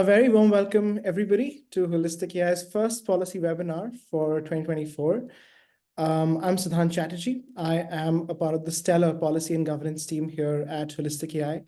A very warm welcome, everybody, to Holistic AI's first policy webinar for 2024. I'm Siddhant Chatterjee. I am a part of the stellar policy and governance team here at Holistic AI.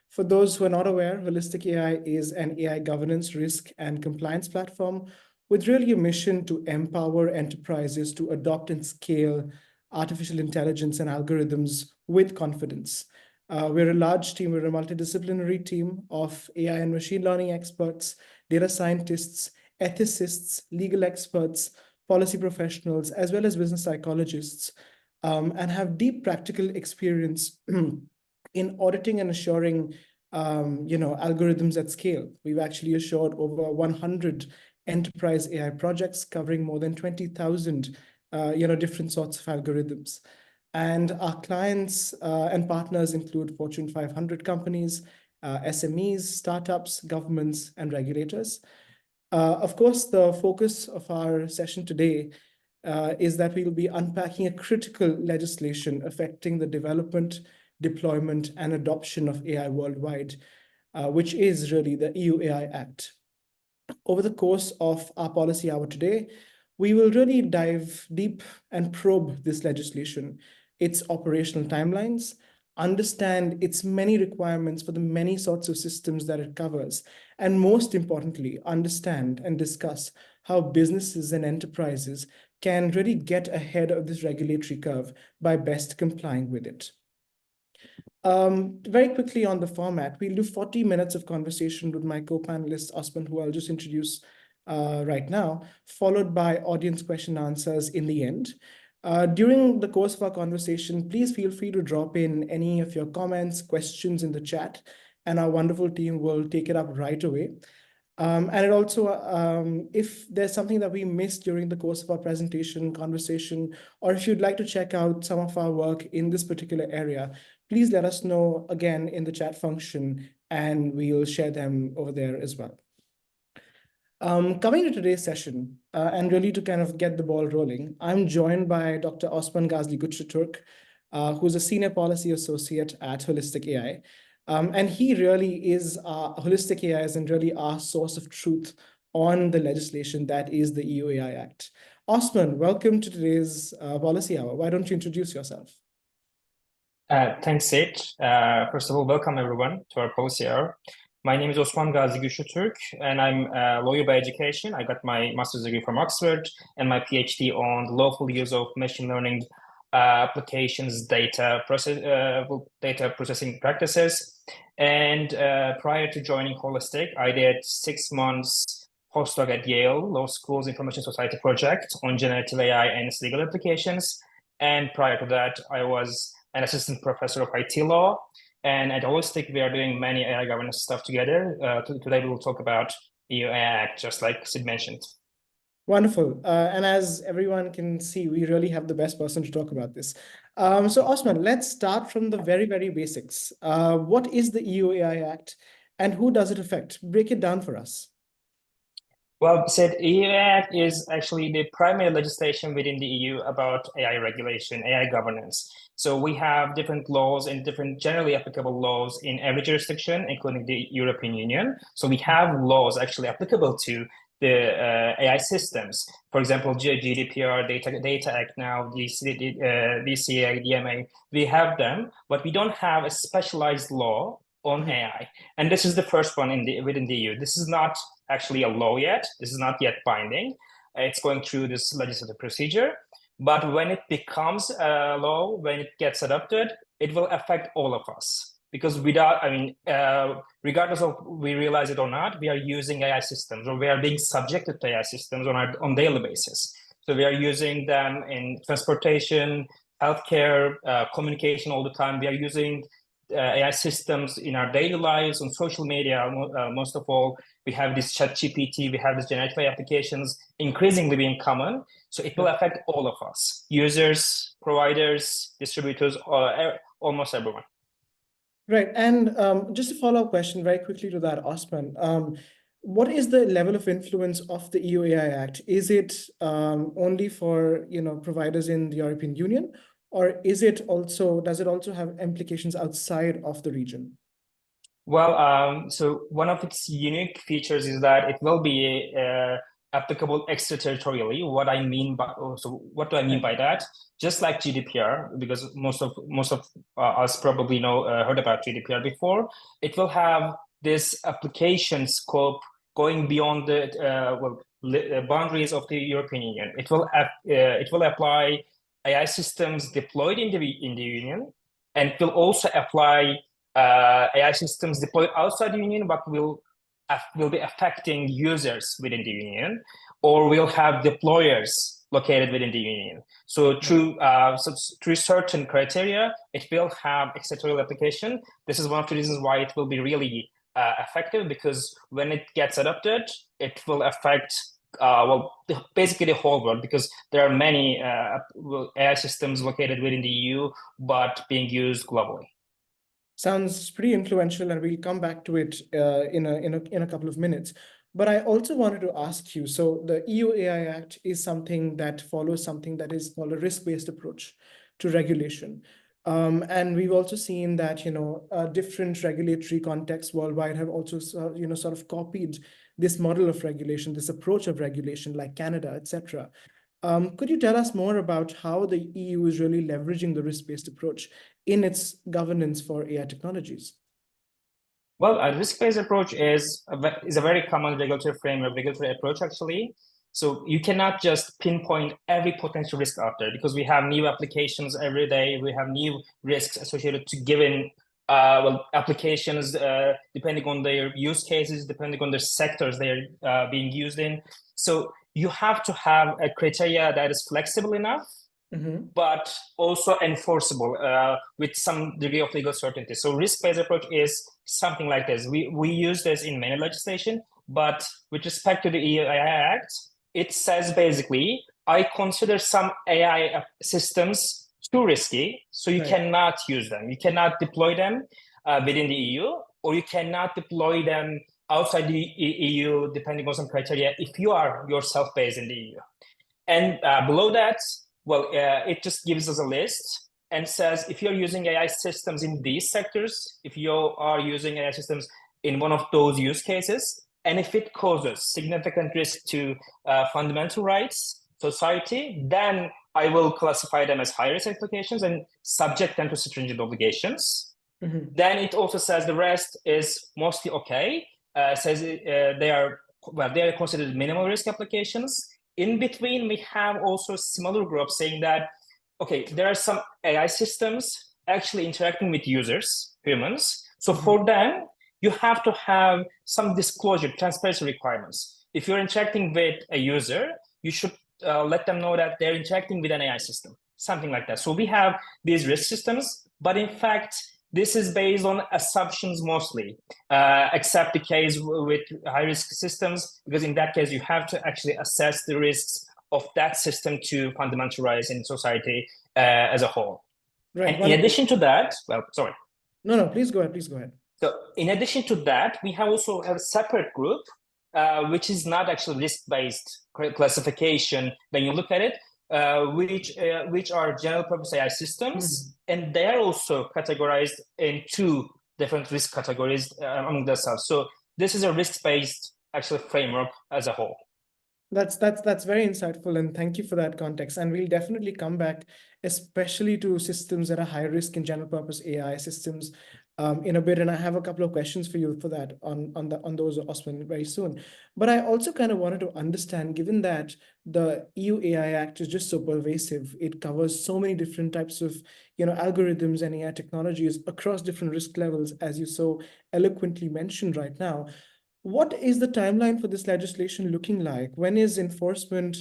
For those who are not aware, Holistic AI is an AI governance, risk, and compliance platform with really a mission to empower enterprises to adopt and scale artificial intelligence and algorithms with confidence. We're a large team, we're a multidisciplinary team of AI and machine learning experts, data scientists, ethicists, legal experts, policy professionals, as well as business psychologists, and have deep practical experience in auditing and assuring algorithms at scale. We've actually assured over 100 enterprise AI projects covering more than 20,000 different sorts of algorithms. And our clients and partners include Fortune 500 companies, SMEs, startups, governments, and regulators. Of course, the focus of our session today is that we'll be unpacking a critical legislation affecting the development, deployment, and adoption of AI worldwide, which is really the EU AI Act. Over the course of our policy hour today, we will really dive deep and probe this legislation, its operational timelines, understand its many requirements for the many sorts of systems that it covers, and most importantly, understand and discuss how businesses and enterprises can really get ahead of this regulatory curve by best complying with it. Very quickly on the format, we'll do 40 minutes of conversation with my co-panelist, Osman, who I'll just introduce right now, followed by audience question and answers in the end. During the course of our conversation, please feel free to drop in any of your comments, questions in the chat, and our wonderful team will take it up right away. And it also, if there's something that we missed during the course of our presentation, conversation, or if you'd like to check out some of our work in this particular area, please let us know again in the chat function, and we'll share them over there as well. Coming to today's session, and really to kind of get the ball rolling, I'm joined by Dr. Osman Gazi Güçlütürk, who's a Senior Policy Associate at Holistic AI. And he really is Holistic AI and really our source of truth on the legislation that is the EU AI Act. Osman, welcome to today's policy hour. Why don't you introduce yourself? Thanks, Sid. First of all, welcome everyone to our policy hour. My name is Osman Gazi Güçlütürk, and I'm a lawyer by education. I got my master's degree from Oxford and my PhD on the lawful use of machine learning applications, data processing practices. And prior to joining Holistic, I did 6 months postdoc at Yale Law School's Information Society project on generative AI and its legal applications. And prior to that, I was an assistant professor of IT law. And at Holistic, we are doing many AI governance stuff together. Today, we will talk about the EU AI Act, just like Sid mentioned. Wonderful. And as everyone can see, we really have the best person to talk about this. So Osman, let's start from the very, very basics. What is the EU AI Act and who does it affect? Break it down for us. Well, Sid, EU Act is actually the primary legislation within the EU about AI regulation, AI governance. So we have different laws and different generally applicable laws in every jurisdiction, including the European Union. So we have laws actually applicable to the AI systems. For example, GDPR, Data Act now, DCA, DMA, we have them, but we don't have a specialized law on AI. And this is the first one within the EU. This is not actually a law yet. This is not yet binding. It's going through this legislative procedure. But when it becomes a law, when it gets adopted, it will affect all of us. Because regardless of we realize it or not, we are using AI systems, or we are being subjected to AI systems on daily basis. So we are using them in transportation, healthcare, communication all the time. We are using AI systems in our daily lives, on social media, most of all. We have this ChatGPT, we have these generative AI applications increasingly being common. So it will affect all of us, users, providers, distributors, almost everyone. Right. And just a follow-up question very quickly to that, Osman. What is the level of influence of the EU AI Act? Is it only for providers in the European Union, or does it also have implications outside of the region? Well, so one of its unique features is that it will be applicable extraterritorially. What do I mean by that? Just like GDPR, because most of us probably heard about GDPR before, it will have this application scope going beyond the boundaries of the European Union. It will apply AI systems deployed in the Union, and it will also apply AI systems deployed outside the Union, but will be affecting users within the Union, or will have deployers located within the Union. So through certain criteria, it will have extraterritorial application. This is one of the reasons why it will be really effective, because when it gets adopted, it will affect basically the whole world, because there are many AI systems located within the EU, but being used globally. Sounds pretty influential, and we'll come back to it in a couple of minutes. But I also wanted to ask you, so the EU AI Act is something that follows something that is called a risk-based approach to regulation. And we've also seen that, different regulatory contexts worldwide have also, sort of copied this model of regulation, this approach of regulation, like Canada, etc. Could you tell us more about how the EU is really leveraging the risk-based approach in its governance for AI technologies? Well, a risk-based approach is a very common regulatory framework, regulatory approach, actually. So you cannot just pinpoint every potential risk out there, because we have new applications every day. We have new risks associated to given applications, depending on their use cases, depending on the sectors they're being used in. So you have to have a criteria that is flexible enough, but also enforceable with some degree of legal certainty. So risk-based approach is something like this. We use this in many legislation, but with respect to the EU AI Act, it says basically, I consider some AI systems too risky, so you cannot use them. You cannot deploy them within the EU, or you cannot deploy them outside the EU, depending on some criteria, if you are yourself based in the EU. And below that, it just gives us a list and says, if you're using AI systems in these sectors, if you are using AI systems in one of those use cases, and if it causes significant risk to fundamental rights, society, then I will classify them as high-risk applications and subject them to stringent obligations. Then it also says the rest is mostly okay. Says they are considered minimal risk applications. In between, we have also smaller groups saying that, okay, there are some AI systems actually interacting with users, humans. So for them, you have to have some disclosure, transparency requirements. If you're interacting with a user, you should let them know that they're interacting with an AI system, something like that. So we have these risk systems, but in fact, this is based on assumptions mostly, except the case with high-risk systems, because in that case, you have to actually assess the risks of that system to fundamental rights in society as a whole. Right. And in addition to that, No, please go ahead. So in addition to that, we also have a separate group, which is not actually risk-based classification when you look at it, which are general purpose AI systems, and they are also categorized in two different risk categories among themselves. So this is a risk-based actual framework as a whole. That's very insightful, and thank you for that context. And we'll definitely come back, especially to systems that are high risk in general purpose AI systems in a bit. And I have a couple of questions for you for that on those, Osman, very soon. But I also kind of wanted to understand, given that the EU AI Act is just so pervasive, it covers so many different types of algorithms and AI technologies across different risk levels, as you so eloquently mentioned right now. What is the timeline for this legislation looking like? When is enforcement?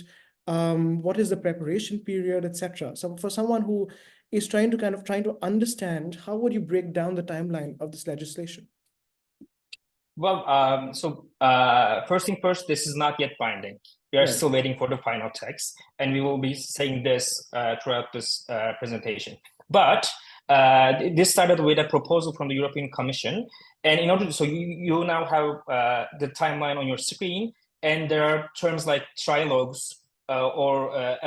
What is the preparation period, etc.? So for someone who is trying to understand, how would you break down the timeline of this legislation? Well, first thing first, this is not yet binding. We are still waiting for the final text, and we will be saying this throughout this presentation. But this started with a proposal from the European Commission. And in order to, so you now have the timeline on your screen, and there are terms like trilogues or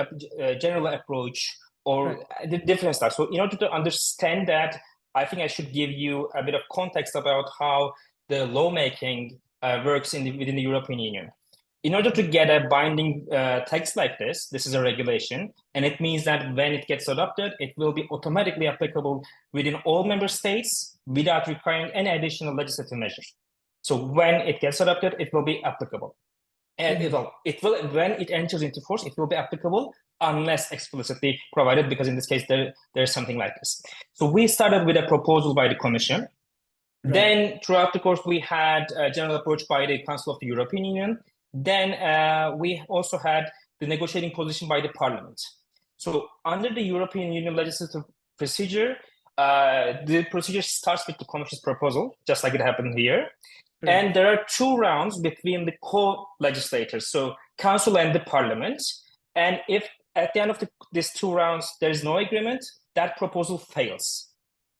general approach or the different stuff. So in order to understand that, I think I should give you a bit of context about how the lawmaking works within the European Union. In order to get a binding text like this is a regulation, and it means that when it gets adopted, it will be automatically applicable within all member states without requiring any additional legislative measures. So when it gets adopted, it will be applicable. And it will, when it enters into force, it will be applicable unless explicitly provided, because in this case, there's something like this. So we started with a proposal by the Commission. Right. Then throughout the course, we had a general approach by the Council of the European Union. Then we also had the negotiating position by the Parliament. So under the European Union legislative procedure, the procedure starts with the Commission's proposal, just like it happened here. Right. And there are 2 rounds between the co-legislators, so Council and the Parliament. And if at the end of these 2 rounds, there is no agreement, that proposal fails.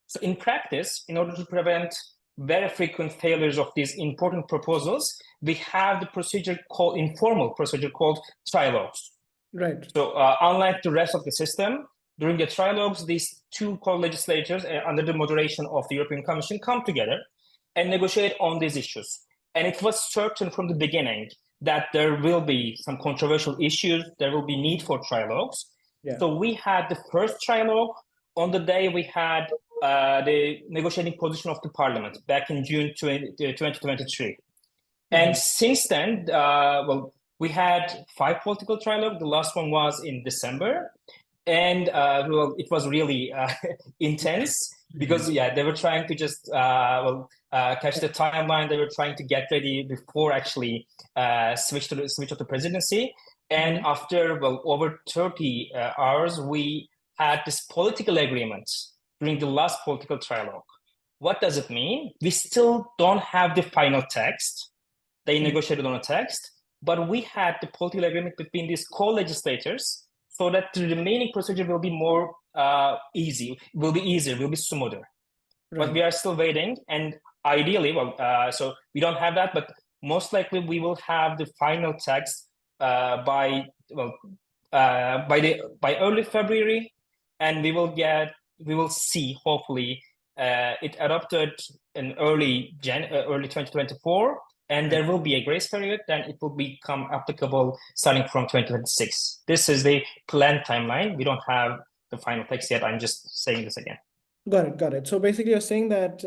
So in practice, in order to prevent very frequent failures of these important proposals, we have the procedure called informal procedure called trilogues. Right. So unlike the rest of the system, during the trilogues, these 2 co-legislators under the moderation of the European Commission come together and negotiate on these issues. And it was certain from the beginning that there will be some controversial issues, there will be need for trilogues. Yeah. So we had the first trilogue on the day we had the negotiating position of the Parliament back in June 2023. And since then, well, we had 5 political trilogues. The last one was in December. And well, it was really intense because, yeah, they were trying to just catch the timeline. They were trying to get ready before actually switch of the presidency. And after, well, over 30 hours, we had this political agreement during the last political trilogue. What does it mean? We still don't have the final text. They negotiated on a text, but we had the political agreement between these co-legislators so that the remaining procedure will be more easy, will be easier, will be smoother. Right. But we are still waiting, and ideally, well, so we don't have that, but most likely we will have the final text by early February, and we will see hopefully it adopted in early 2024. And there will be a grace period, then it will become applicable starting from 2026. This is the planned timeline. We don't have the final text yet. I'm just saying this again. Got it. So basically you're saying that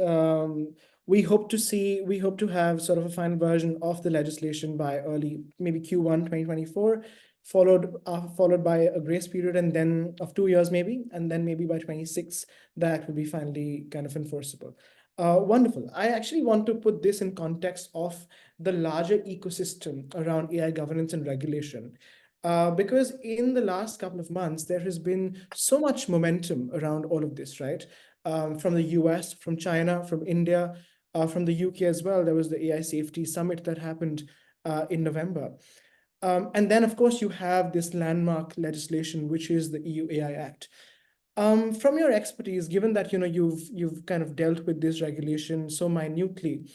we hope to have sort of a final version of the legislation by early, maybe Q1 2024, followed by a grace period and then of 2 years maybe, and then maybe by 26, that will be finally kind of enforceable. Wonderful. I actually want to put this in context of the larger ecosystem around AI governance and regulation, because in the last couple of months, there has been so much momentum around all of this, right? From the US, from China, from India, from the UK as well. There was the AI Safety Summit that happened in November. And then, of course, you have this landmark legislation, which is the EU AI Act. From your expertise, given that you've kind of dealt with this regulation so minutely,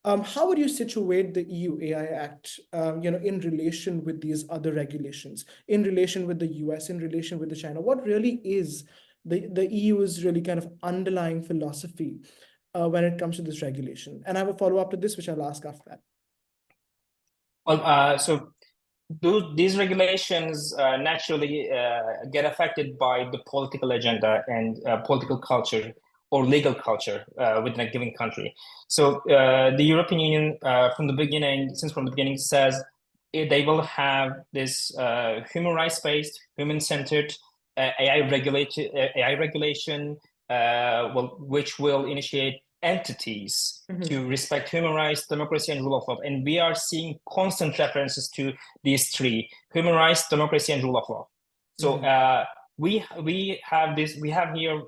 how would you situate the EU AI Act, in relation with these other regulations, in relation with the US, in relation with the China? What really is the EU's really kind of underlying philosophy when it comes to this regulation? And I have a follow-up to this, which I'll ask after that. Well, so these regulations naturally get affected by the political agenda and political culture or legal culture within a given country. So the European Union from the beginning says they will have this human rights-based, human-centered AI regulation, which will initiate entities to respect human rights, democracy, and rule of law. And we are seeing constant references to these 3: human rights, democracy, and rule of law. So we have here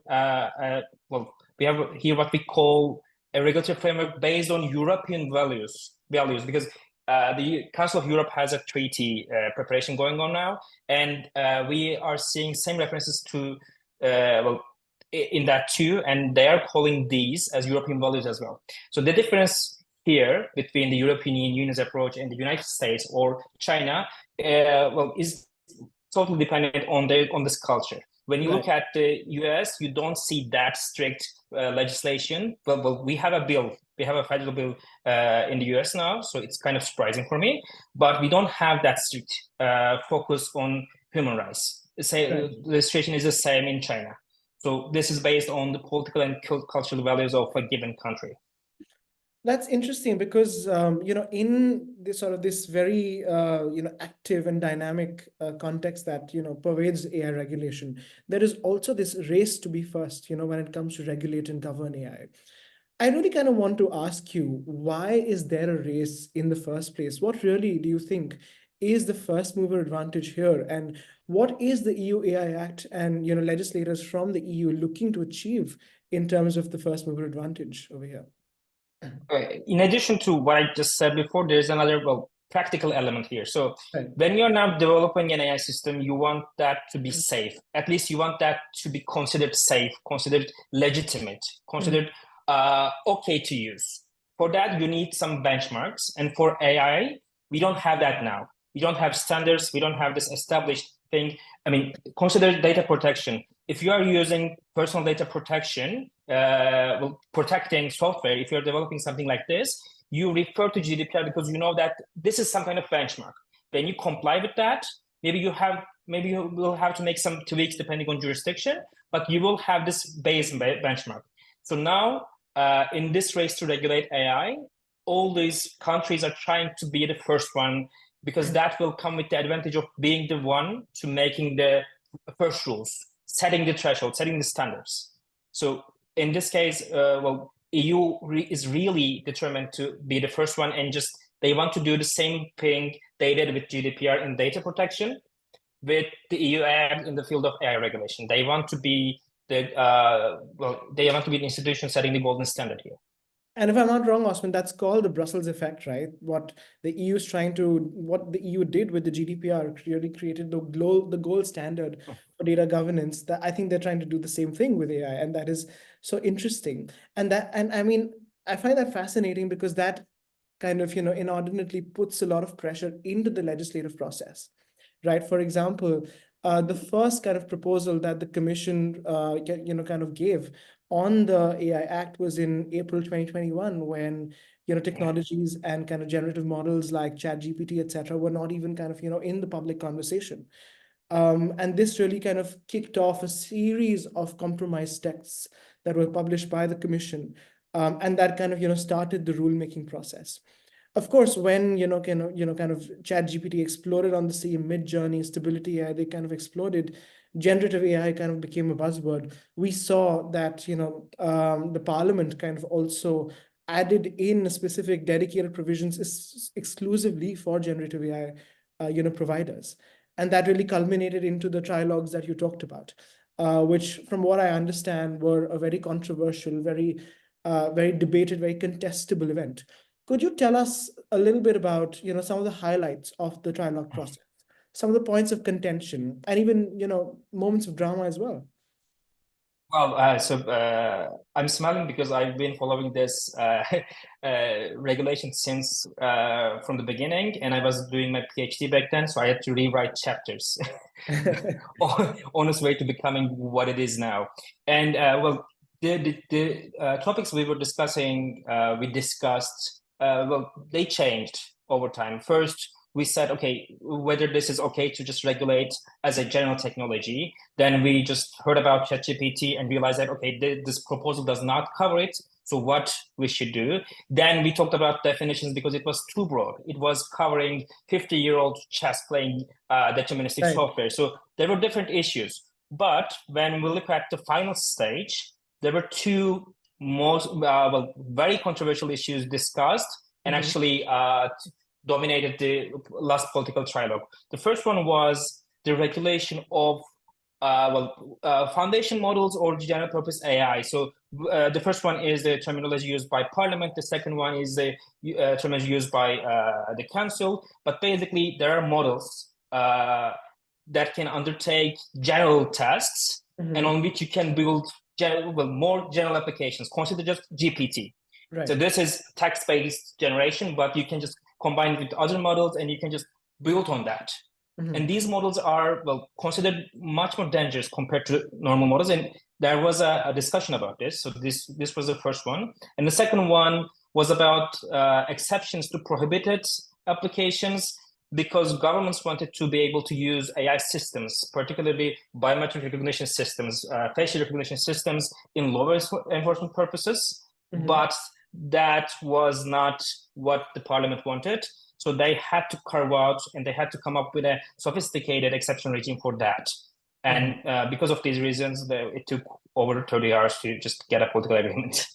what we call a regulatory framework based on European values, because the Council of Europe has a treaty preparation going on now, and we are seeing same references to in that too, and they are calling these as European values as well. So the difference here between the European Union's approach and the United States or China, is totally dependent on this culture. When you Right. look at the US, you don't see that strict legislation. Well, we have a bill. We have a federal bill in the US now, so it's kind of surprising for me. But we don't have that strict focus on human rights. Right. The situation is the same in China. So this is based on the political and cultural values of a given country. That's interesting because in this sort of this very active and dynamic context that pervades AI regulation, there is also this race to be first. When it comes to regulate and govern AI, I really kind of want to ask you, why is there a race in the first place? What really do you think is the first mover advantage here, and what is the EU AI Act and legislators from the EU looking to achieve in terms of the first mover advantage over here? In addition to what I just said before, there's another practical element here. So Right. when you're now developing an AI system, you want that to be safe. At least you want that to be considered safe, considered legitimate, considered okay to use. For that, you need some benchmarks. And for AI, we don't have that now. We don't have standards. We don't have this established thing. I mean, consider data protection. If you are using personal data protection, protecting software, if you're developing something like this, you refer to GDPR because you know that this is some kind of benchmark. When you comply with that, maybe you will have to make some tweaks depending on jurisdiction, but you will have this base benchmark. So now, in this race to regulate AI, all these countries are trying to be the first one, because that will come with the advantage of being the one to making the first rules, setting the threshold, setting the standards. So in this case, EU is really determined to be the first one, and they want to do the same thing they did with GDPR in data protection with the EU Act in the field of AI regulation. They want to be the institution setting the golden standard here. And if I'm not wrong, Osman, that's called the Brussels effect, right? What the EU did with the GDPR really created the gold standard for data governance. That I think they're trying to do the same thing with AI, and that is so interesting. And I mean, I find that fascinating because that kind of inordinately puts a lot of pressure into the legislative process, right? For example, the first kind of proposal that the Commission kind of gave on the AI Act was in April 2021, when technologies and kind of generative models like ChatGPT, etc., were not even kind of in the public conversation. And this really kind of kicked off a series of compromise texts that were published by the Commission, and that kind of started the rulemaking process. Of course, when kind of ChatGPT exploded on the scene, Mid-Journey, Stability AI, they kind of exploded. Generative AI kind of became a buzzword. We saw that the Parliament kind of also added in specific dedicated provisions exclusively for generative AI providers, and that really culminated into the trilogues that you talked about, which, from what I understand, were a very controversial, very debated, very contestable event. Could you tell us a little bit about some of the highlights of the trilogue process, some of the points of contention, and even moments of drama as well? Well, I'm smiling because I've been following this regulation since from the beginning, and I was doing my PhD back then, so I had to rewrite chapters on its way to becoming what it is now. And the topics we were discussing, they changed over time. First, we said, okay, whether this is okay to just regulate as a general technology. Then we just heard about ChatGPT and realized that, okay, this proposal does not cover it. So what we should do. Then we talked about definitions because it was too broad. It was covering 50-year-old chess playing deterministic software. So there were different issues. But when we look at the final stage, there were two very controversial issues discussed and actually dominated the last political trilogue. The first one was the regulation of foundation models or general purpose AI. So the first one is the terminology used by Parliament. The second one is the terminology used by the Council. But basically, there are models that can undertake general tasks and on which you can build more general applications. Consider just GPT. Right. So this is text-based generation, but you can just combine it with other models and you can just build on that. And these models are, well, considered much more dangerous compared to normal models. And there was a discussion about this. So this was the first one. And the second one was about exceptions to prohibited applications, because governments wanted to be able to use AI systems, particularly biometric recognition systems, facial recognition systems in law enforcement purposes. But that was not what the parliament wanted. So they had to carve out and they had to come up with a sophisticated exception regime for that. And because of these reasons, it took over 30 hours to just get a political agreement.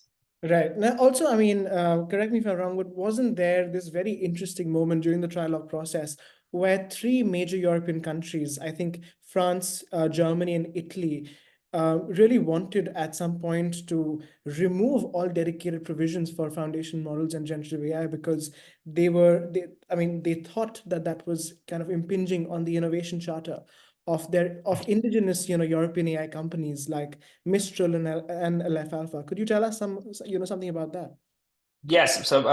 Right. Now, also, I mean, correct me if I'm wrong, but wasn't there this very interesting moment during the trilogue process where three major European countries, I think France, Germany, and Italy, really wanted at some point to remove all dedicated provisions for foundation models and generative AI because they thought that that was kind of impinging on the innovation charter of indigenous, European AI companies like Mistral and Aleph Alpha. Could you tell us something about that? Yes. So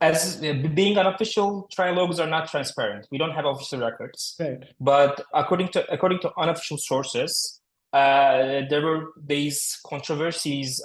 as being unofficial, trilogues are not transparent. We don't have official records. Right. But according to unofficial sources, there were these controversies,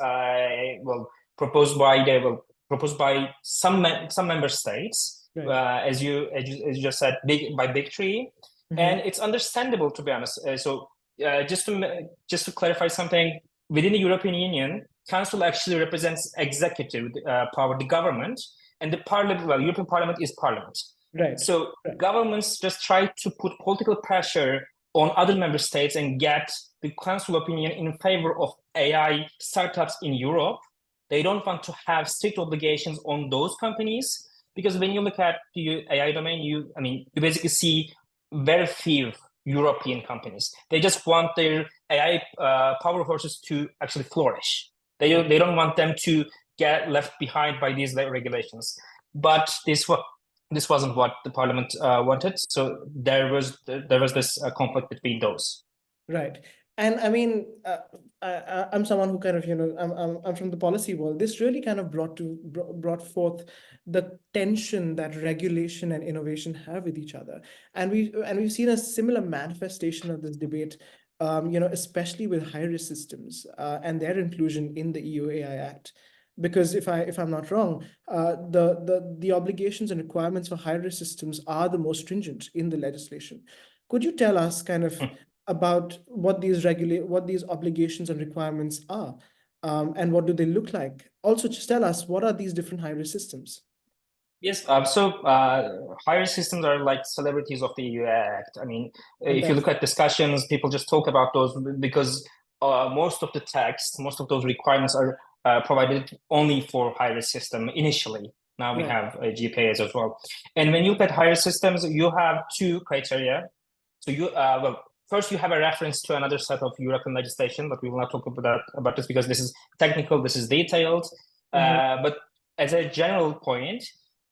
proposed by some member states, right. As you just said, by Big Three, and it's understandable, to be honest. Just to clarify something, within the European Union, Council actually represents executive power, the government, and the Parliament. Well, European Parliament is Parliament. Right. So governments just try to put political pressure on other member states and get the Council opinion in favor of AI startups in Europe. They don't want to have strict obligations on those companies, because when you look at the AI domain, you basically see very few European companies. They just want their AI power horses to actually flourish. They don't want them to get left behind by these regulations. But this wasn't what the parliament wanted. So there was this conflict between those. Right. And I mean, I'm someone who kind of, I'm from the policy world. This really kind of brought forth the tension that regulation and innovation have with each other. And we've seen a similar manifestation of this debate, especially with high-risk systems and their inclusion in the EU AI Act. Because if I'm not wrong, the obligations and requirements for high-risk systems are the most stringent in the legislation. Could you tell us kind of about what these obligations and requirements are, and what do they look like? Also, just tell us, what are these different high-risk systems? Yes, high-risk systems are like celebrities of the EU Act. I mean, if you look at discussions, people just talk about those because most of the text, most of those requirements are provided only for high-risk system initially. Now we have GPAs as well. And when you look at high-risk systems, you have two criteria. So first, you have a reference to another set of European legislation, but we will not talk about this because this is technical, this is detailed. But as a general point,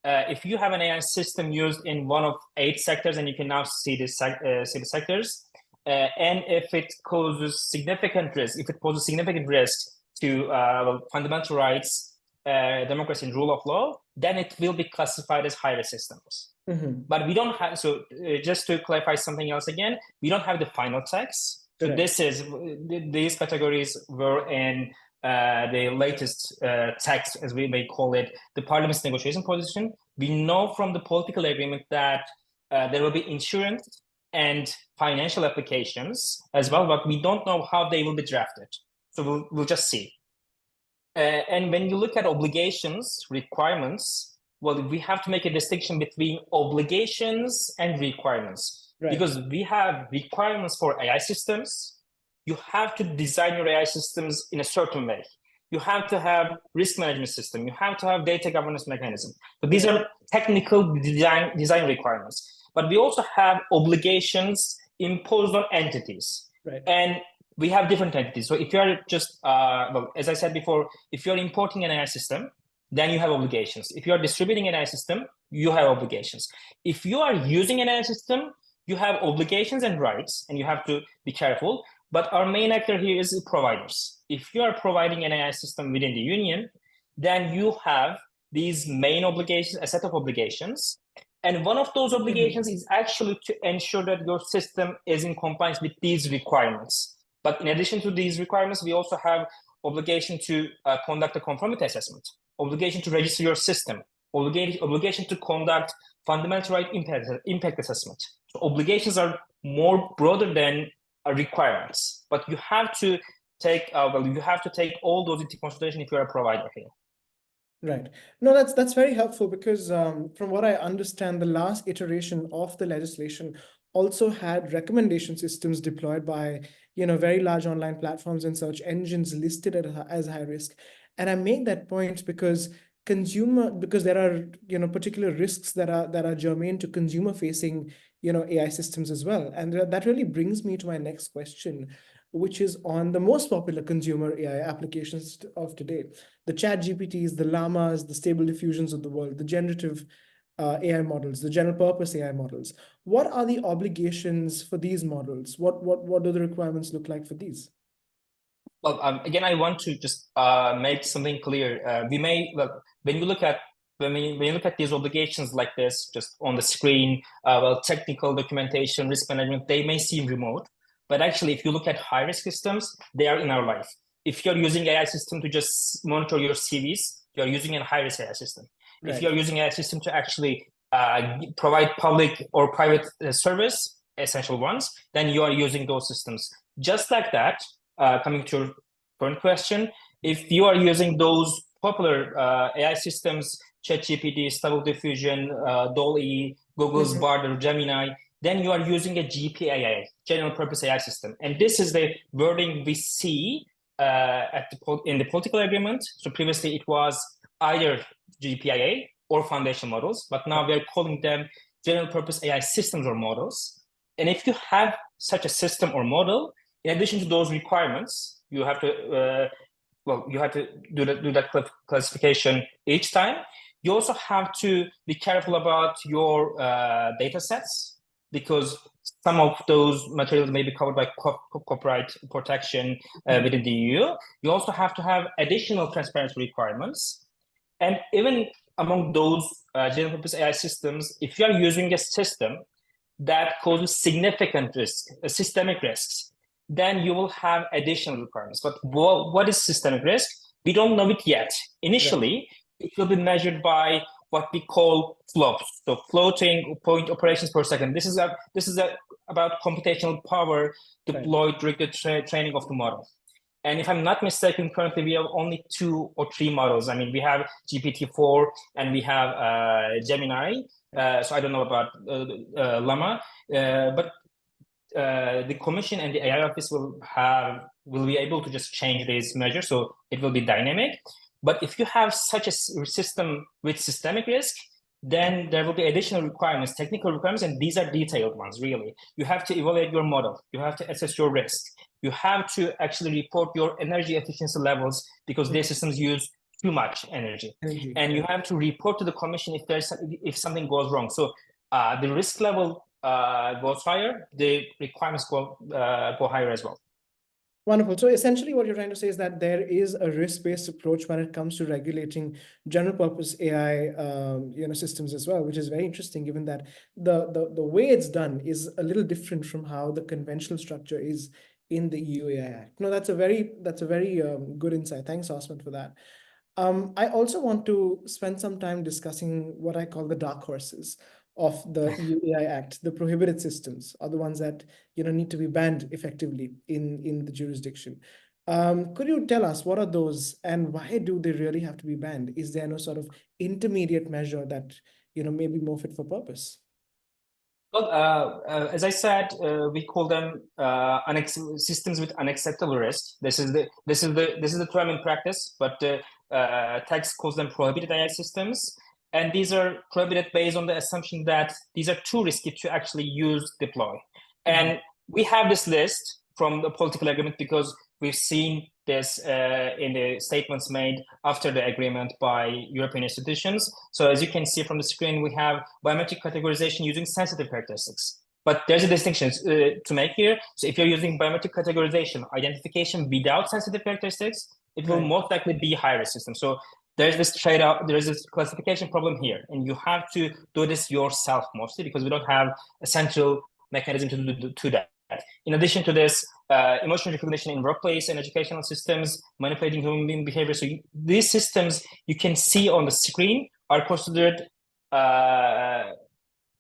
if you have an AI system used in one of 8 sectors, and you can now see the sectors, and if it poses significant risk to fundamental rights, democracy, and rule of law, then it will be classified as high-risk systems. But we don't have, so just to clarify something else again, we don't have the final text. So these categories were in the latest text, as we may call it, the Parliament's negotiation position. We know from the political agreement that there will be insurance and financial applications as well, but we don't know how they will be drafted. So we'll just see. And when you look at obligations, requirements, well, we have to make a distinction between obligations and requirements, because we have requirements for AI systems. You have to design your AI systems in a certain way. You have to have risk management system. You have to have data governance mechanism. So these are technical design requirements. But we also have obligations imposed on entities. And we have different entities. So if you are just, as I said before, if you're importing an AI system, then you have obligations. If you are distributing an AI system, you have obligations. If you are using an AI system, you have obligations and rights, and you have to be careful. But our main actor here is the providers. If you are providing an AI system within the union, then you have these main obligations, a set of obligations. And one of those obligations is actually to ensure that your system is in compliance with these requirements. But in addition to these requirements, we also have obligation to conduct a conformity assessment, obligation to register your system, obligation to conduct fundamental right impact assessment. So obligations are more broader than requirements, but you have to take all those into consideration if you're a provider here. Right. No, that's very helpful because from what I understand, the last iteration of the legislation also had recommendation systems deployed by very large online platforms and search engines listed as high risk. And I made that point because there are particular risks that are germane to consumer facing AI systems as well. And that really brings me to my next question, which is on the most popular consumer AI applications of today. The ChatGPTs, the Llamas, the Stable Diffusions of the world, the generative AI models, the general purpose AI models. What are the obligations for these models? What do the requirements look like for these? Well, again, I want to just make something clear. When you look at these obligations like this, just on the screen, technical documentation, risk management, they may seem remote. But actually, if you look at high-risk systems, they are in our life. If you're using AI system to just monitor your CVs, you're using a high-risk AI system. Right. If you're using AI system to actually provide public or private service, essential ones, then you are using those systems. Just like that, coming to your current question, if you are using those popular AI systems, ChatGPT, Stable Diffusion, DALL-E, Google's Bard or Gemini, then you are using a GPAI, general purpose AI system. And this is the wording we see in the political agreement. So previously it was either GPAI or foundation models, but now we are calling them general purpose AI systems or models. And if you have such a system or model, in addition to those requirements, you have to do that classification each time. You also have to be careful about your data sets, because some of those materials may be covered by copyright protection within the EU. You also have to have additional transparency requirements. And even among those general purpose AI systems, if you are using a system that causes significant risk, systemic risks, then you will have additional requirements. But what is systemic risk? We don't know it yet. Initially, it will be measured by what we call flops, so floating point operations per second. This is about computational power deployed during the training of the model. And if I'm not mistaken, currently we have only 2 or 3 models. I mean, we have GPT-4 and we have Gemini. So I don't know about Llama, but the Commission and the AI office will be able to just change these measures, so it will be dynamic. But if you have such a system with systemic risk, then there will be additional requirements, technical requirements, and these are detailed ones, really. You have to evaluate your model. You have to assess your risk. You have to actually report your energy efficiency levels, because these systems use too much energy. And you have to report to the Commission if something goes wrong. So the risk level goes higher, the requirements go higher as well. Wonderful. So essentially what you're trying to say is that there is a risk-based approach when it comes to regulating general purpose AI systems as well, which is very interesting, given that the way it's done is a little different from how the conventional structure is in the EU AI Act. No, that's a very good insight. Thanks, Osman, for that. I also want to spend some time discussing what I call the dark horses of the EU AI Act. The prohibited systems are the ones that need to be banned effectively in the jurisdiction. Could you tell us what are those, and why do they really have to be banned? Is there no sort of intermediate measure that may be more fit for purpose? Well, as I said, we call them systems with unacceptable risk. This is the term in practice, but text calls them prohibited AI systems. And these are prohibited based on the assumption that these are too risky to actually deploy. And we have this list from the political agreement because we've seen this in the statements made after the agreement by European institutions. So as you can see from the screen, we have biometric categorization using sensitive characteristics. But there's a distinction to make here. So if you're using biometric categorization, identification without sensitive characteristics, it will most likely be high-risk system. So there's this trade-off, there's this classification problem here, and you have to do this yourself mostly because we don't have a central mechanism to do that. In addition to this, emotional recognition in workplace and educational systems, manipulating human behavior. So these systems you can see on the screen are considered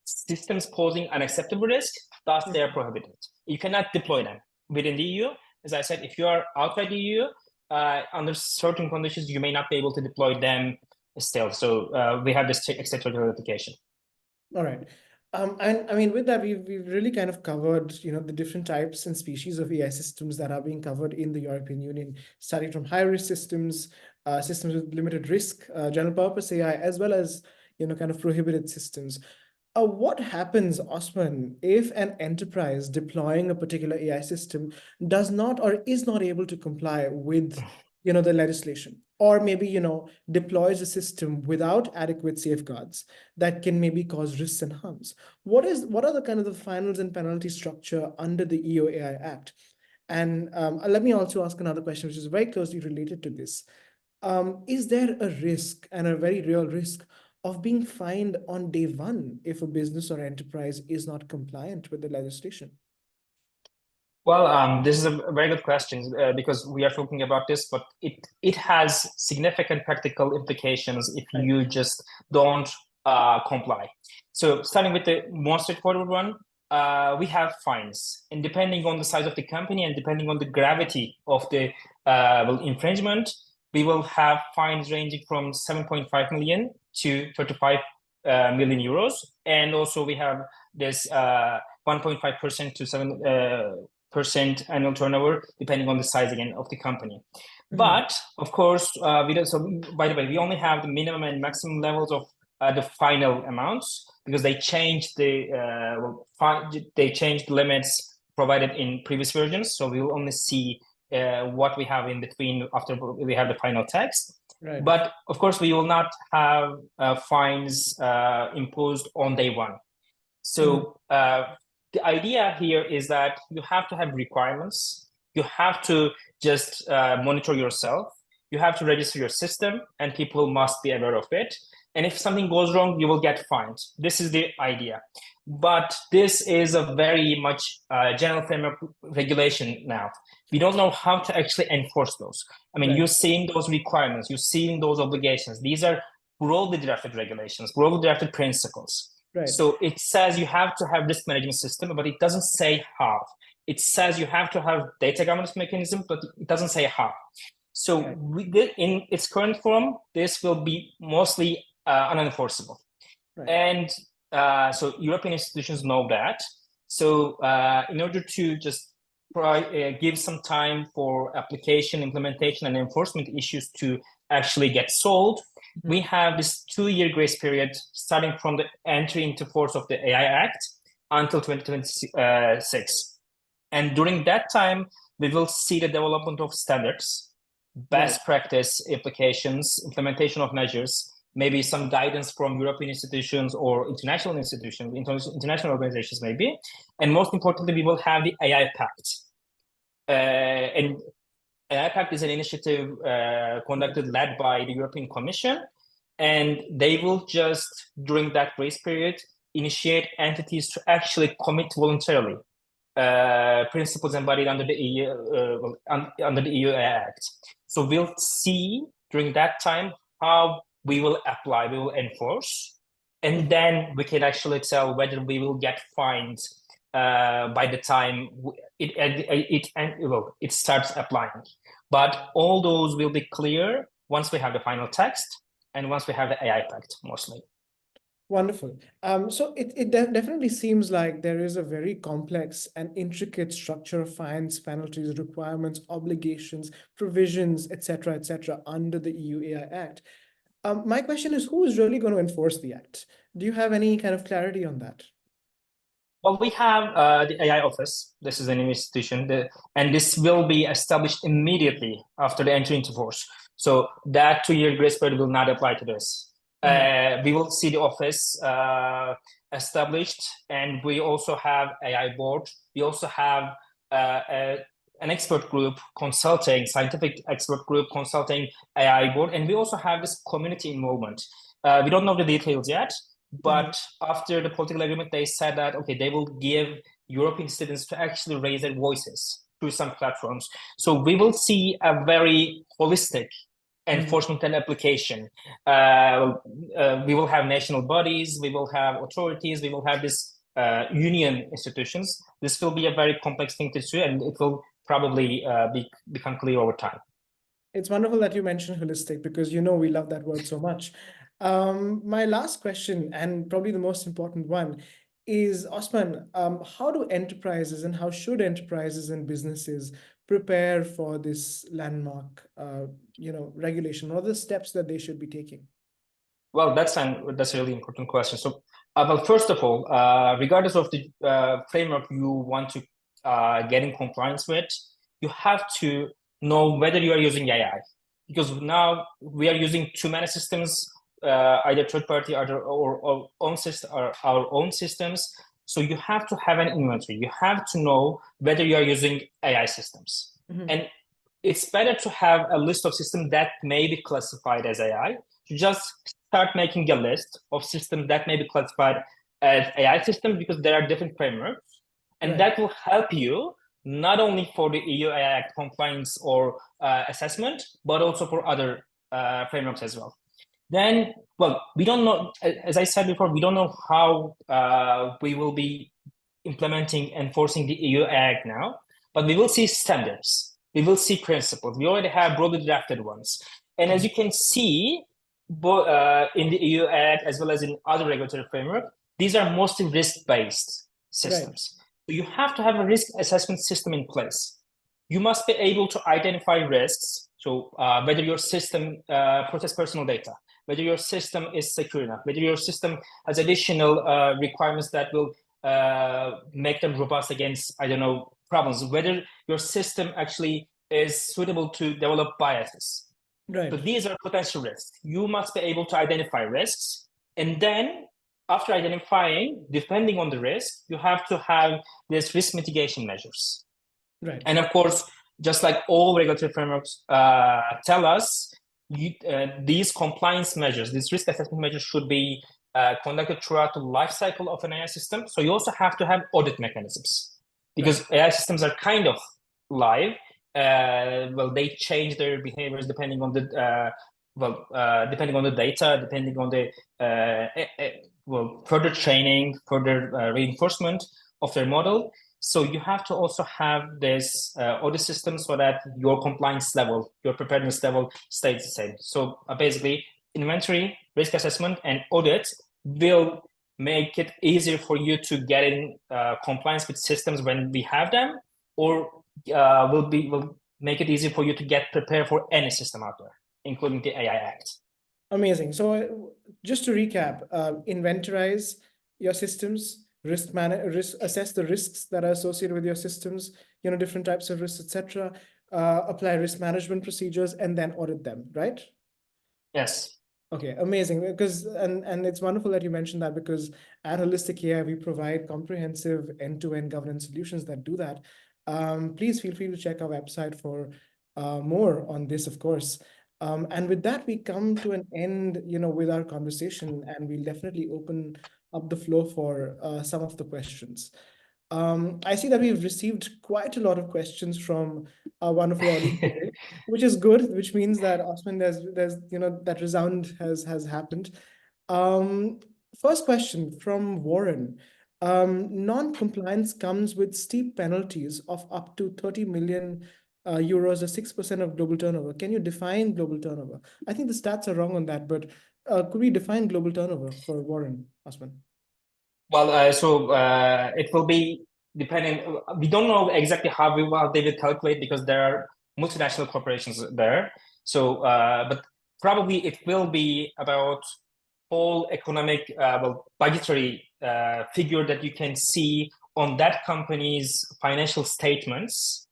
systems posing unacceptable risk, thus they are prohibited. You cannot deploy them within the EU. As I said, if you are outside the EU, under certain conditions, you may not be able to deploy them still. So we have this extraterritorial application. All right. And I mean, with that, we've really kind of covered, the different types and species of AI systems that are being covered in the European Union, starting from high-risk systems, systems with limited risk, general purpose AI, as well as, kind of prohibited systems. What happens, Osman, if an enterprise deploying a particular AI system does not or is not able to comply with, the legislation, or maybe, deploys a system without adequate safeguards that can maybe cause risks and harms? What are the kind of the fines and penalty structure under the EU AI Act? And let me also ask another question, which is very closely related to this. Is there a risk, and a very real risk, of being fined on day one if a business or enterprise is not compliant with the legislation? Well, this is a very good question because we are talking about this, but it has significant practical implications if you just don't comply. So starting with the most straightforward one, we have fines, and depending on the size of the company and depending on the gravity of the infringement, we will have fines ranging from 7.5 million to 35 million euros. And also we have this 1.5% to 7% annual turnover, depending on the size again of the company. But of course, we don't. So by the way, we only have the minimum and maximum levels of the final amounts because they changed the limits provided in previous versions. So we will only see what we have in between after we have the final text. Right. But of course, we will not have fines imposed on day one. So the idea here is that you have to have requirements. You have to just monitor yourself. You have to register your system, and people must be aware of it. And if something goes wrong, you will get fined. This is the idea. But this is a very much general framework regulation now. We don't know how to actually enforce those. I mean, you're seeing those requirements, you're seeing those obligations. These are broadly drafted regulations, broadly drafted principles. Right. So it says you have to have risk management system, but it doesn't say how. It says you have to have data governance mechanism, but it doesn't say how. So in its current form, this will be mostly unenforceable. Right. And so European institutions know that. So in order to just give some time for application, implementation, and enforcement issues to actually get solved, we have this 2-year grace period starting from the entry into force of the AI Act until 2026. And during that time, we will see the development of standards, best practice applications, implementation of measures, maybe some guidance from European institutions or international institutions, international organizations maybe. And most importantly, we will have the AI Pact. And AI Pact is an initiative led by the European Commission, and they will just, during that grace period, initiate entities to actually commit voluntarily principles embodied under the EU Act. So we'll see during that time how we will apply, we will enforce, and then we can actually tell whether we will get fined by the time it starts applying. But all those will be clear once we have the final text and once we have the AI Pact, mostly. Wonderful. So it definitely seems like there is a very complex and intricate structure of fines, penalties, requirements, obligations, provisions, et cetera, under the EU AI Act. My question is, who is really going to enforce the Act? Do you have any kind of clarity on that? Well, we have the AI Office. This is an institution, and this will be established immediately after the entry into force. So that 2-year grace period will not apply to this. We will see the office established, and we also have AI board. We also have a an expert group consulting, scientific expert group consulting AI board, and we also have this community involvement. We don't know the details yet, but after the political agreement, they said that, okay, they will give European citizens to actually raise their voices through some platforms. So we will see a very holistic enforcement and application. We will have national bodies, we will have authorities, we will have this union institutions. This will be a very complex thing to do, and it will probably become clear over time. It's wonderful that you mentioned holistic, because we love that word so much. My last question, and probably the most important one, is, Osman, how do enterprises and how should enterprises and businesses prepare for this landmark regulation? What are the steps that they should be taking? Well, that's a really important question. So, well, first of all, regardless of the framework you want to get in compliance with, you have to know whether you are using AI, because now we are using too many systems, either third party or our own systems. So you have to have an inventory. You have to know whether you are using AI systems, and it's better to have a list of systems that may be classified as AI. To just start making a list of systems that may be classified as AI systems, because there are different frameworks, and that will help you not only for the EU AI Act compliance or assessment, but also for other frameworks as well. Then, well, we don't know, as I said before, we don't know how we will be enforcing the EU AI Act now, but we will see standards, we will see principles. We already have broadly drafted ones. And as you can see, both in the EU Act as well as in other regulatory framework, these are mostly risk-based systems. So you have to have a risk assessment system in place. You must be able to identify risks. So whether your system processes personal data, whether your system is secure enough, whether your system has additional requirements that will make them robust against, I don't know, problems, whether your system actually is suitable to develop biases. So these are potential risks. You must be able to identify risks, and then after identifying, depending on the risk, you have to have this risk mitigation measures. And of course, just like all regulatory frameworks tell us, these compliance measures, these risk assessment measures should be conducted throughout the life cycle of an AI system. So you also have to have audit mechanisms, because AI systems are kind of live. Well, they change their behaviors depending on the depending on the data, depending on the further training, further reinforcement of their model. So you have to also have this audit system so that your compliance level, your preparedness level stays the same. So basically, inventory, risk assessment, and audit will make it easier for you to get in compliance with systems when we have them, or will make it easier for you to get prepared for any system out there, including the AI Act. Amazing. So just to recap, inventorize your systems, assess the risks that are associated with your systems, different types of risks, etc. Apply risk management procedures, and then audit them, right? Yes. Okay, amazing. Because and it's wonderful that you mentioned that, because at Holistic AI, we provide comprehensive end-to-end governance solutions that do that. Please feel free to check our website for more on this, of course. And with that, we come to an end, with our conversation, and we'll definitely open up the floor for some of the questions. I see that we've received quite a lot of questions from our wonderful audience today, which is good, which means that, Osman, there's that resound has happened. First question from Warren. Non-compliance comes with steep penalties of up to 30 million euros, or 6% of global turnover. Can you define global turnover? I think the stats are wrong on that, but could we define global turnover for Warren, Osman? Well, it will be depending. We don't know exactly how they will calculate, because there are multinational corporations there. So, but probably it will be about whole economic, budgetary figure that you can see on that company's financial statements.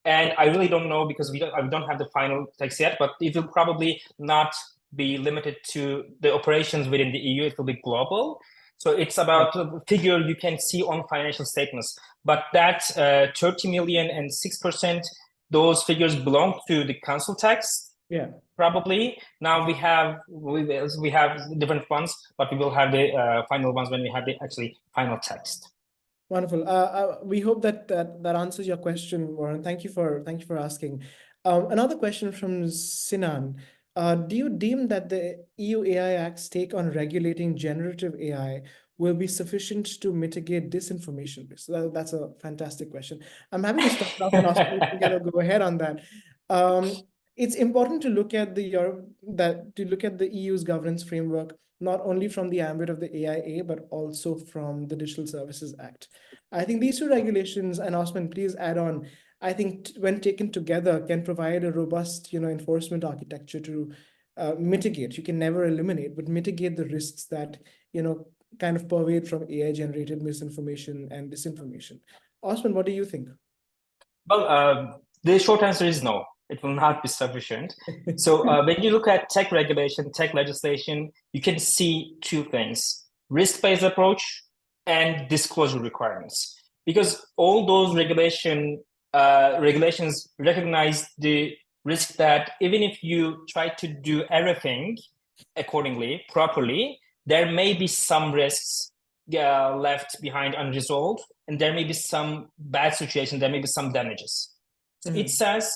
And I really don't know, because we don't have the final text yet, but it will probably not be limited to the operations within the EU. It will be global. So it's about the figure you can see on financial statements. But that 30 million and 6%, those figures belong to the council tax. Yeah. Probably. Now we have different ones, but we will have the final ones when we have the actually final text. Wonderful. We hope that answers your question, Warren. Thank you for asking. Another question from Sinan. Do you deem that the EU AI Act's take on regulating generative AI will be sufficient to mitigate disinformation risk? That's a fantastic question. I'm happy to start off and Osman, you can go ahead on that. It's important to look at the EU's governance framework, not only from the ambit of the AIA, but also from the Digital Services Act. I think these two regulations, and Osman, please add on, I think when taken together can provide a robust, enforcement architecture to mitigate. You can never eliminate, but mitigate the risks that, kind of pervade from AI-generated misinformation and disinformation. Osman, what do you think? Well, the short answer is no. It will not be sufficient. So when you look at tech regulation, tech legislation, you can see two things: risk-based approach and disclosure requirements. Because all those regulations recognize the risk that even if you try to do everything accordingly, properly, there may be some risks left behind unresolved, and there may be some bad situation, there may be some damages. So it says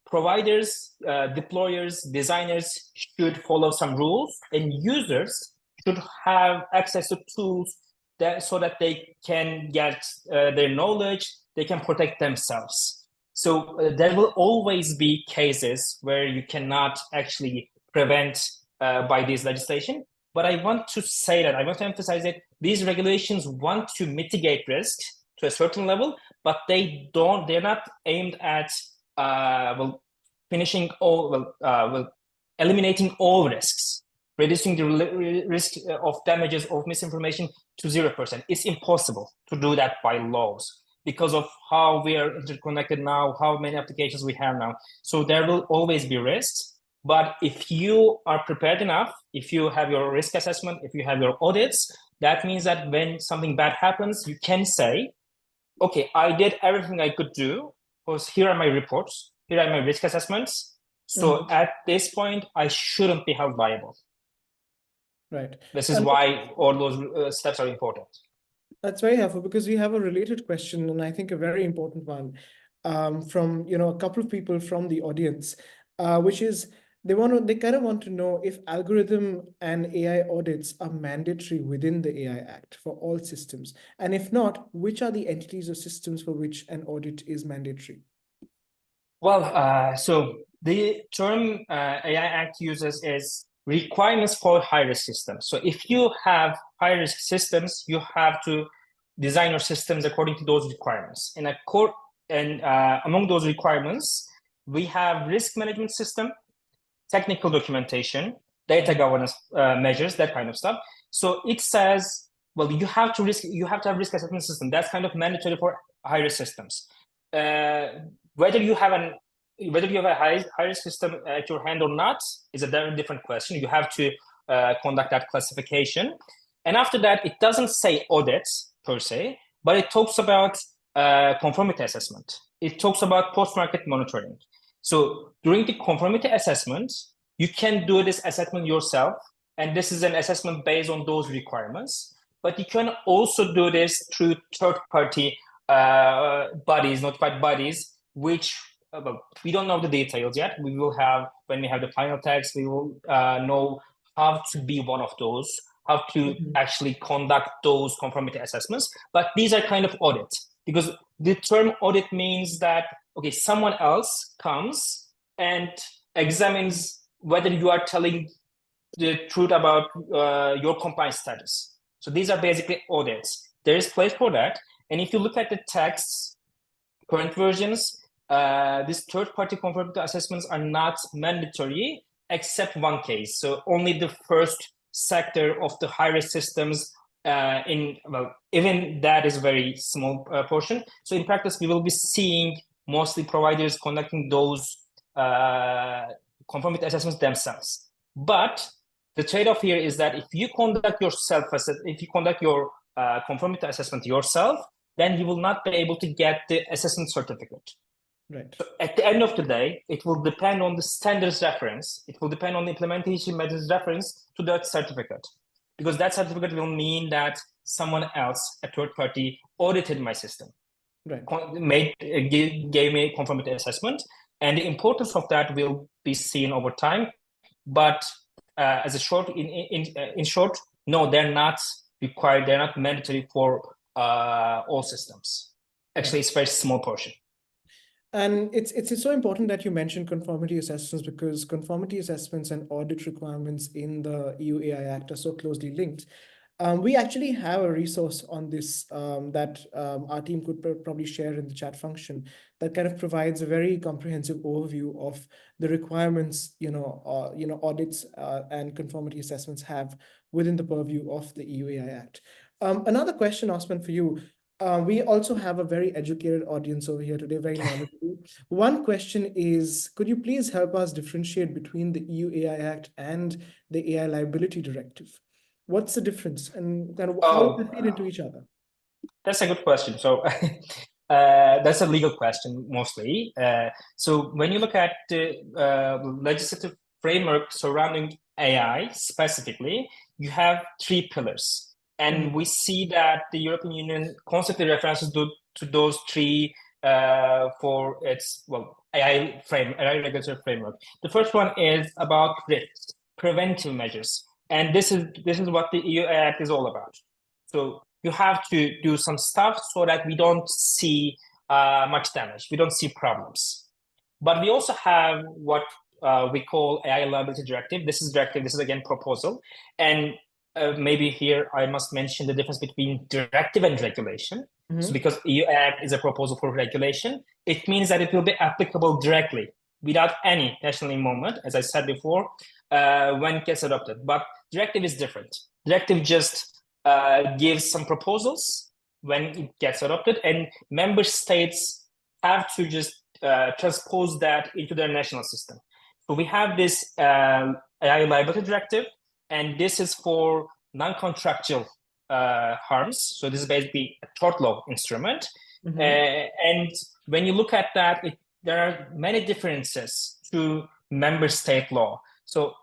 providers, deployers, designers should follow some rules, and users should have access to tools so that they can get their knowledge, they can protect themselves. So there will always be cases where you cannot actually prevent by this legislation. But I want to say that, I want to emphasize that these regulations want to mitigate risk to a certain level, but they're not aimed at eliminating all risks, reducing the risk of damages of misinformation to 0%. It's impossible to do that by laws because of how we are interconnected now, how many applications we have now. So there will always be risks. But if you are prepared enough, if you have your risk assessment, if you have your audits, that means that when something bad happens, you can say, okay, I did everything I could do, because here are my reports, here are my risk assessments. So at this point, I shouldn't be held liable. Right. This is why all those steps are important. That's very helpful, because we have a related question, and I think a very important one, from a couple of people from the audience, which is they kind of want to know if algorithm and AI audits are mandatory within the AI Act for all systems, and if not, which are the entities or systems for which an audit is mandatory? Well, so the term AI Act uses is requirements for high-risk systems. So if you have high-risk systems, you have to design your systems according to those requirements. And among those requirements, we have risk management system, technical documentation, data governance measures, that kind of stuff. So it says, well, you have to have risk assessment system. That's kind of mandatory for high-risk systems. Whether you have a high-risk system at your hand or not is a very different question. You have to conduct that classification. And after that, it doesn't say audits per se, but it talks about conformity assessment. It talks about post-market monitoring. So during the conformity assessment, you can do this assessment yourself. And this is an assessment based on those requirements. But you can also do this through third-party bodies, notified bodies, which we don't know the details yet. We will have, when we have the final text, we will know how to be one of those, how to actually conduct those conformity assessments. But these are kind of audits, because the term audit means that, okay, someone else comes and examines whether you are telling the truth about your compliance status. So these are basically audits. There is place for that. And if you look at the texts, current versions, these third-party conformity assessments are not mandatory, except one case. So only the first sector of the high-risk systems, even that is a very small portion. So in practice, we will be seeing mostly providers conducting those conformity assessments themselves. But The trade-off here is that if you conduct your conformity assessment yourself, then you will not be able to get the assessment certificate. Right. So at the end of the day, it will depend on the standards reference. It will depend on the implementation methods reference to that certificate, because that certificate will mean that someone else, a third party, audited my system, Right. Gave me a conformity assessment, and the importance of that will be seen over time. But as a short, in short, no, they're not required. They're not mandatory for all systems. Actually, it's a very small portion. And it's so important that you mentioned conformity assessments, because conformity assessments and audit requirements in the EU AI Act are so closely linked. We actually have a resource on this that our team could probably share in the chat function that kind of provides a very comprehensive overview of the requirements, audits and conformity assessments have within the purview of the EU AI Act. Another question, Osman, for you. We also have a very educated audience over here today, very knowledgeable. One question is, could you please help us differentiate between the EU AI Act and the AI Liability Directive? What's the difference, and kind of how do they feed into each other? That's a good question. So that's a legal question mostly. So when you look at the legislative framework surrounding AI specifically, you have three pillars. And we see that the European Union constantly references to those three for its AI regulatory framework. The first one is about risk, preventive measures, and this is what the EU Act is all about. So you have to do some stuff so that we don't see much damage, we don't see problems. But we also have what we call AI Liability Directive. This is directive. This is again proposal, and maybe here I must mention the difference between directive and regulation. So because EU Act is a proposal for regulation, it means that it will be applicable directly without any national involvement, as I said before, when it gets adopted. But directive is different. Directive just gives some proposals when it gets adopted, and member states have to just transpose that into their national system. So we have this AI Liability Directive, and this is for non-contractual harms. So this is basically a tort law instrument. And when you look at that, there are many differences to member state law. So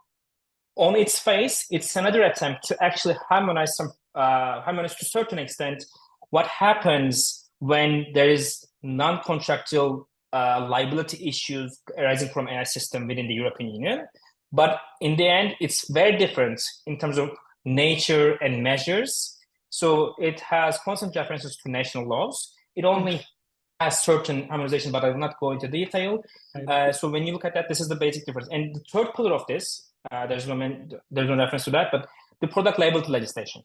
on its face, it's another attempt to actually harmonize to a certain extent what happens when there is non-contractual liability issues arising from AI system within the European Union. But in the end, it's very different in terms of nature and measures. So it has constant references to national laws. It only has certain harmonization, but I will not go into detail. So when you look at that, this is the basic difference. And the third pillar of this, there's no reference to that, but the product liability legislation.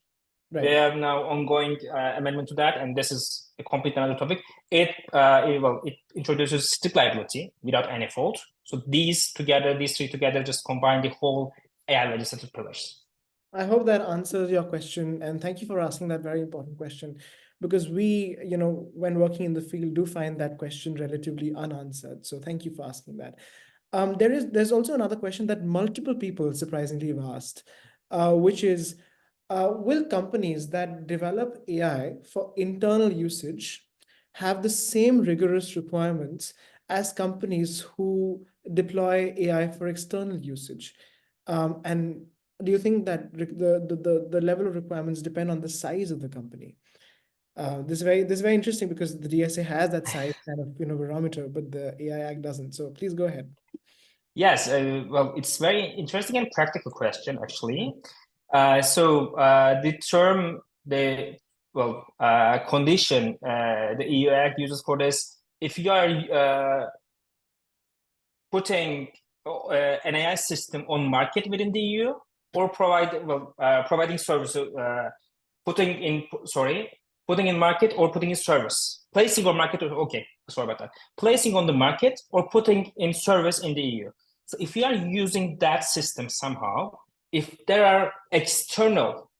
Right. They have now ongoing amendment to that, and this is a complete another topic. It introduces strict liability without any fault. So these three together, just combine the whole AI legislative pillars. I hope that answers your question, and thank you for asking that very important question, because we, when working in the field, do find that question relatively unanswered. So thank you for asking that. There's also another question that multiple people surprisingly have asked, which is, will companies that develop AI for internal usage have the same rigorous requirements as companies who deploy AI for external usage? And do you think that the level of requirements depend on the size of the company? This is very interesting, because the DSA has that size kind of barometer, but the AI Act doesn't. So please go ahead. Yes, well, it's very interesting and practical question actually. So the term, condition the EU Act uses for this, if you are putting an AI system on market within the EU, or providing services, putting in market or putting in service, placing on market, placing on the market or putting in service in the EU. So if you are using that system somehow, if there are external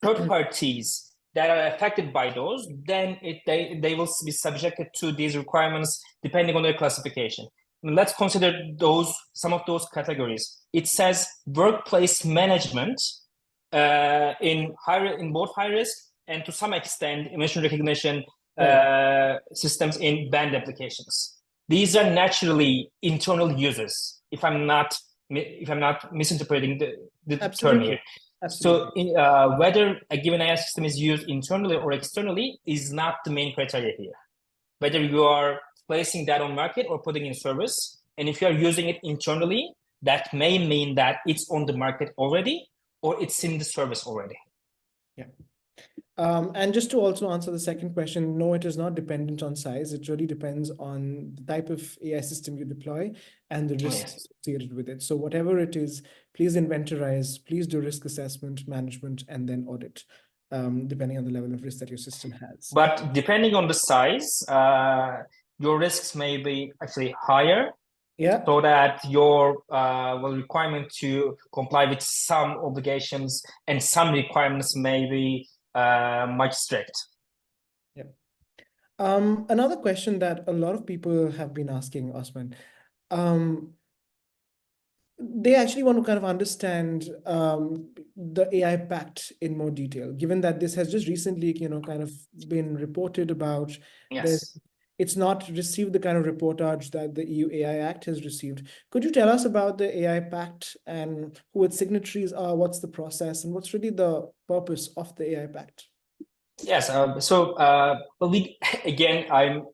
third parties that are affected by those, then they will be subjected to these requirements depending on their classification. let's consider some of those categories. It says workplace management in both high risk and to some extent emotion recognition systems in banned applications. These are naturally internal users. If I'm not misinterpreting the term here. Absolutely. So whether a given AI system is used internally or externally is not the main criteria here. Whether you are placing that on market or putting in service, and if you are using it internally, that may mean that it's on the market already or it's in the service already. Yeah. And just to also answer the second question, no, it is not dependent on size. It really depends on the type of AI system you deploy and the risks associated with it. So whatever it is, please inventorize, please do risk assessment, management, and then audit, depending on the level of risk that your system has. But depending on the size, your risks may be actually higher. Yeah. So that your requirement to comply with some obligations and some requirements may be much strict. Yeah. Another question that a lot of people have been asking, Osman, they actually want to kind of understand the AI Pact in more detail, given that this has just recently, kind of been reported about. Yes. It's not received the kind of reportage that the EU AI Act has received. Could you tell us about the AI Pact and who its signatories are, what's the process, and what's really the purpose of the AI Pact? Yes, I'm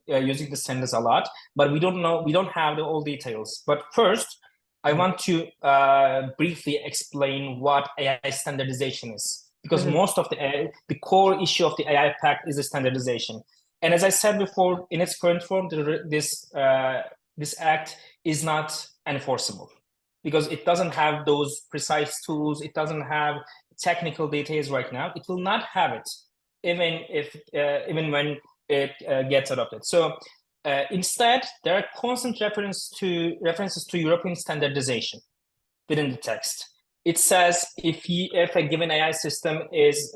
using the sentence a lot, but we don't have all details. But first, I want to briefly explain what AI standardization is, because most of the core issue of the AI Pact is the standardization. And as I said before, in its current form, this act is not enforceable because it doesn't have those precise tools. It doesn't have technical details right now. It will not have it, even when it gets adopted. So instead, there are constant references to European standardization within the text. It says if a given AI system is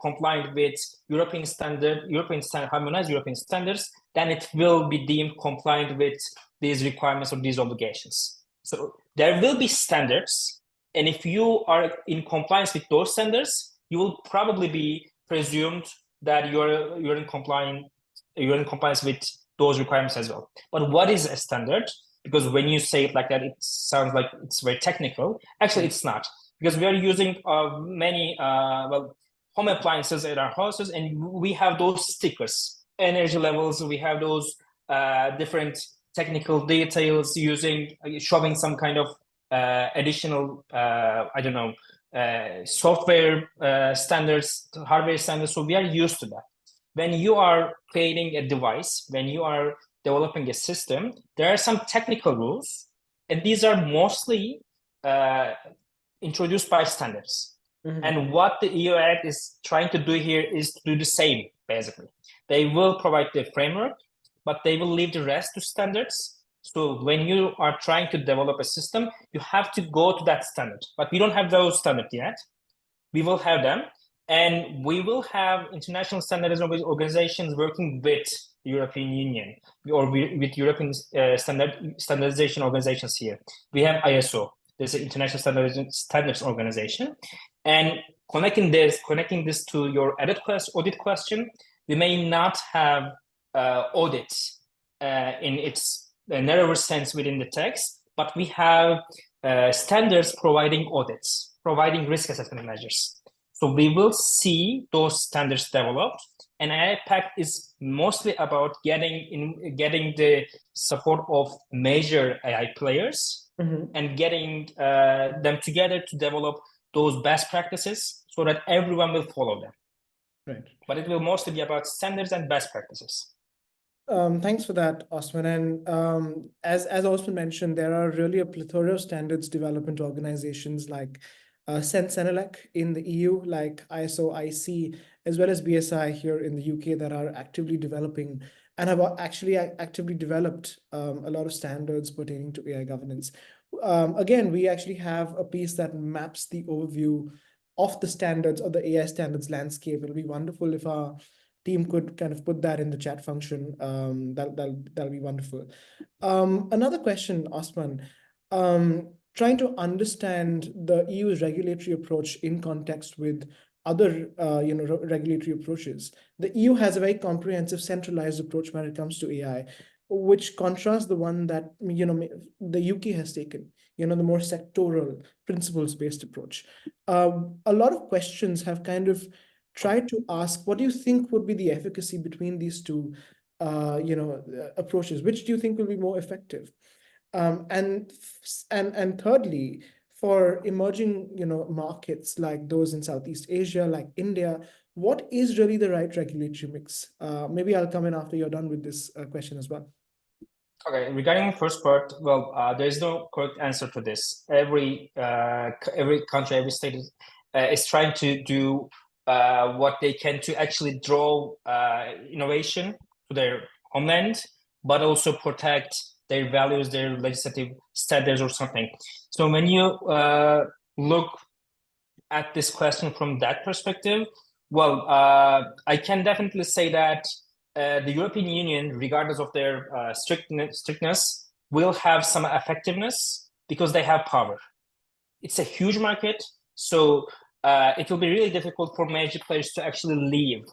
compliant with harmonized European standards, then it will be deemed compliant with these requirements or these obligations. So there will be standards, and if you are in compliance with those standards, you will probably be presumed that you're in compliance with those requirements as well. But what is a standard? Because when you say it like that, it sounds like it's very technical. Actually, it's not, because we are using many home appliances in our houses, and we have those stickers, energy levels. We have those different technical details showing some kind of additional, software standards, hardware standards. So we are used to that. When you are creating a device, when you are developing a system, there are some technical rules, and these are mostly introduced by standards. And what the EU Act is trying to do here is to do the same, basically. They will provide the framework, but they will leave the rest to standards. So when you are trying to develop a system, you have to go to that standard. But we don't have those standards yet. We will have them. And we will have international standardization organizations working with the European Union or with European standardization organizations here. We have ISO, there's an International Standards Organization. And connecting this to your audit question, we may not have audits in its narrower sense within the text, but we have standards providing audits, providing risk assessment measures. So we will see those standards developed, and AI Pact is mostly about getting the support of major AI players and getting them together to develop those best practices so that everyone will follow them. Right. But it will mostly be about standards and best practices. Thanks for that, Osman. And as Osman mentioned, there are really a plethora of standards development organizations like Senelec in the EU, like ISO, IC, as well as BSI here in the UK that are actively developing and have actually actively developed a lot of standards pertaining to AI governance. Again, we actually have a piece that maps the overview of the standards or the AI standards landscape. It'll be wonderful if our team could kind of put that in the chat function, that'll be wonderful. Another question, Osman, trying to understand the EU's regulatory approach in context with other regulatory approaches. The EU has a very comprehensive centralized approach when it comes to AI, which contrasts the one that the UK has taken, the more sectoral principles-based approach. A lot of questions have kind of tried to ask, what do you think would be the efficacy between these two approaches? Which do you think will be more effective? And thirdly, for emerging markets like those in Southeast Asia, like India, what is really the right regulatory mix? Maybe I'll come in after you're done with this question as well. Okay, regarding the first part, well, there's no correct answer to this. Every country, every state is trying to do what they can to actually draw innovation to their homeland, but also protect their values, their legislative standards or something. So when you look at this question from that perspective, well, I can definitely say that the European Union, regardless of their strictness, will have some effectiveness because they have power. It's a huge market, so it will be really difficult for major players to actually leave,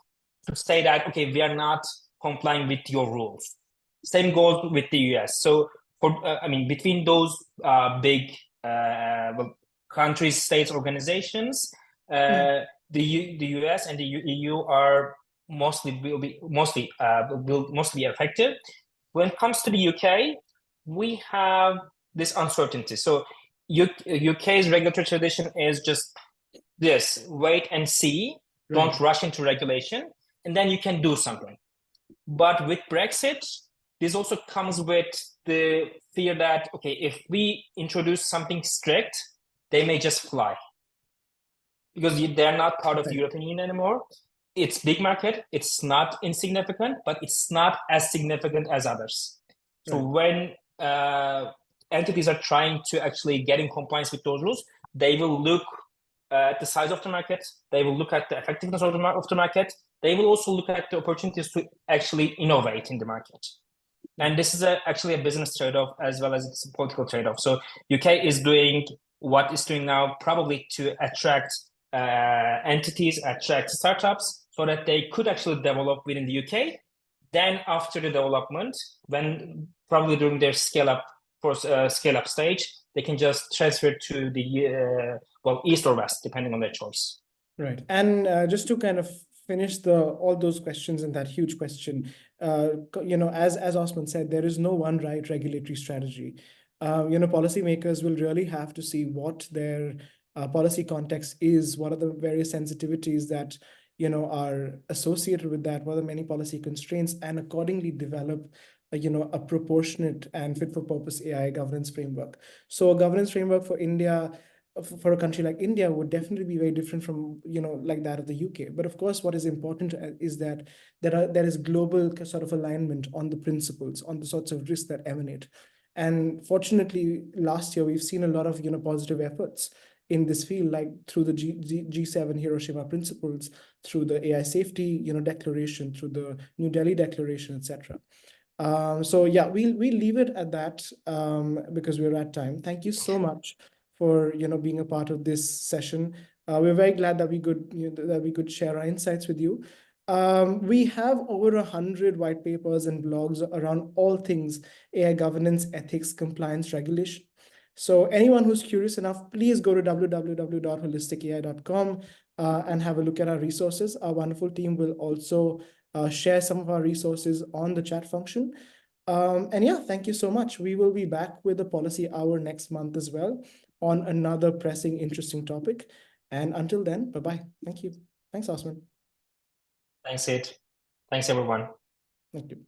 to say that, okay, we are not complying with your rules. Same goes with the US. So, between those big countries, states, organizations, the US and the EU are mostly effective. When it comes to the UK, we have this uncertainty. So UK's regulatory tradition is just this: wait and see, don't rush into regulation, and then you can do something. But with Brexit, this also comes with the fear that, okay, if we introduce something strict, they may just fly, because they're not part of the European Union anymore. It's big market, it's not insignificant, but it's not as significant as others. So when entities are trying to actually get in compliance with those rules, they will look at the size of the market, they will look at the effectiveness of the market, they will also look at the opportunities to actually innovate in the market. And this is actually a business trade-off as well as it's a political trade-off. So UK is doing what it's doing now, probably to attract entities, attract startups, so that they could actually develop within the UK. Then after the development, when probably during their scale-up stage, they can just transfer to the east or west, depending on their choice. Right. And just to kind of finish all those questions in that huge question, as Osman said, there is no one right regulatory strategy. Policymakers will really have to see what their policy context is, what are the various sensitivities that are associated with that, what are many policy constraints, and accordingly develop a proportionate and fit for purpose AI governance framework. So a governance framework for India, for a country like India, would definitely be very different from like that of the UK. But of course, what is important is that there is global sort of alignment on the principles, on the sorts of risks that emanate. And fortunately, last year we've seen a lot of positive efforts in this field, like through the G7 Hiroshima principles, through the AI safety declaration, through the New Delhi declaration, etc. So yeah, we'll leave it at that because we're at time. Thank you so much for being a part of this session. We're very glad that we could share our insights with you. We have over 100 white papers and blogs around all things AI governance, ethics, compliance, regulation. So anyone who's curious enough, please go to www.holisticai.com and have a look at our resources. Our wonderful team will also share some of our resources on the chat function. And yeah, thank you so much. We will be back with a policy hour next month as well on another pressing, interesting topic. And until then, bye-bye. Thank you. Thanks, Osman. Thanks, Sid. Thanks, everyone. Thank you.